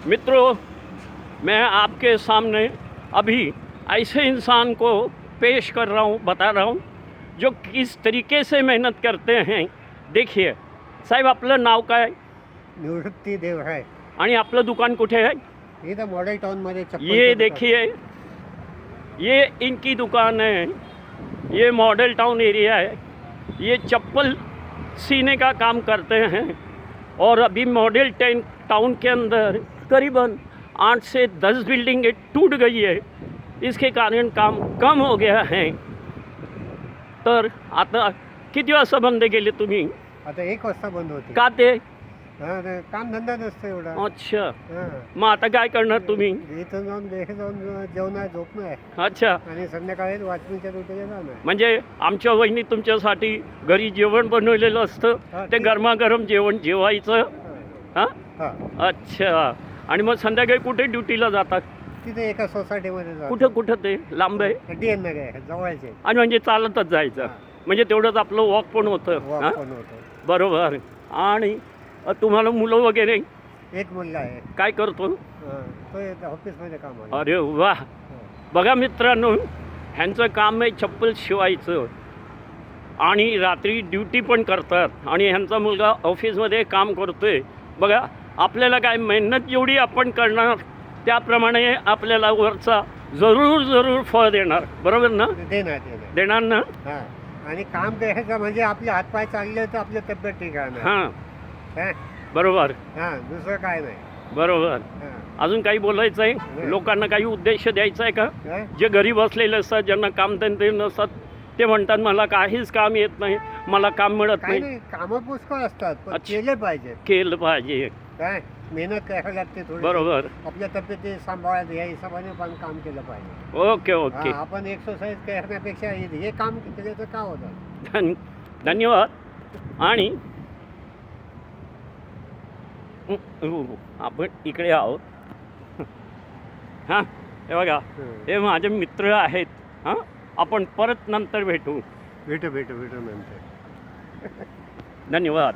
मित्रों, मैं आपके सामने अभी ऐसे इंसान को पेश कर रहा हूँ, बता रहा हूँ जो किस तरीके से मेहनत करते हैं. देखिए साहेब, आपलं नाव काय निवृत्ती देव है. आणि आपलं दुकान कुठे आहे? इधर मॉडल टाउन में ये देखिए, ये इनकी दुकान है. ये मॉडल टाउन एरिया है. ये चप्पल सीने का काम करते हैं और अभी मॉडल टाउन के अंदर करीबन 8 से 10 बिल्डिंगें टूट गई है. इसके कारण काम कम हो गया है. तर आता किती वाजता बंद केले तुम्ही? आता 1 वाजता बंद होते. का ते? काम धंदा नसतं एवढा. अच्छा, हां. मग आता काय करणार तुम्ही? इथं जाऊन जेवणार झोपणं आहे अच्छा, आणि संध्याकाळी वॉचमॅनच्या ड्युटीला जाणं आहे. म्हणजे आमच्या वहिनी तुमच्यासाठी घरी जेवण बनवलेलं असतं, हां, ते ठीक. गरमागरम जेवण जेवायचं. हां, हां. अच्छा. आणि मग संध्याकाळी कुठे ड्युटीला जातात? तिथे एका सोसायटीमध्ये जातो. कुठं कुठं ते लांब आहे? DN नगर आहे जवळचे. आणि म्हणजे चालतच जायचं, हां. म्हणजे तेवढंच आपलं वॉक पण होतं. वॉक हां, पण होतो. बरोबर. आणि तुम्हाला मुलं वगैरे एक मुलगा आहे. काय करतो? तो ऑफिसमध्ये काम आहे. अरे वा. बघा मित्रांनो, ह्यांचं काम आहे चप्पल शिवायचं आणि रात्री ड्युटी पण करतात आणि ह्यांचा मुलगा ऑफिसमध्ये काम करतोय. बघा, आपल्याला काय मेहनत जेवढी आपण करणार त्याप्रमाणे आपल्याला वरचा जरूर फळ देणार. बरोबर ना? देणार ना? हां. आणि काम करायचं म्हणजे आपले हातपाय चालले तर आपली तब्येत ठीक राहणार. हां, हां. बरोबर हां, दुसरं काय नाही. बरोबर. हां. अजून काही बोलायचं आहे? लोकांना काही उद्देश द्यायचा आहे का? हां? जे घरी बसलेले असतात, ज्यांना कामधंदे नसतात, ते म्हणतात मला काहीच काम येत नाही, मला काम मिळत काही नाही. नाही, कामं पुष्कळ असतात पण अच्छा. केले पाहिजे. केलं पाहिजे. काय मेहनत करायला लागते थोडी. बरोबर. आपल्या तब्येती सांभाळायला या हिशोबाने पण काम केलं पाहिजे. Okay okay. हां, आपण एक्सरसाइज करण्यापेक्षा हे काम केलं तर का होतं. धन्यवाद. आणि आपण इकडे आहोत. हां, हे बघा, हे माझे मित्र आहेत. हां, आपण परत नंतर भेटू. भेटू नंतर. धन्यवाद.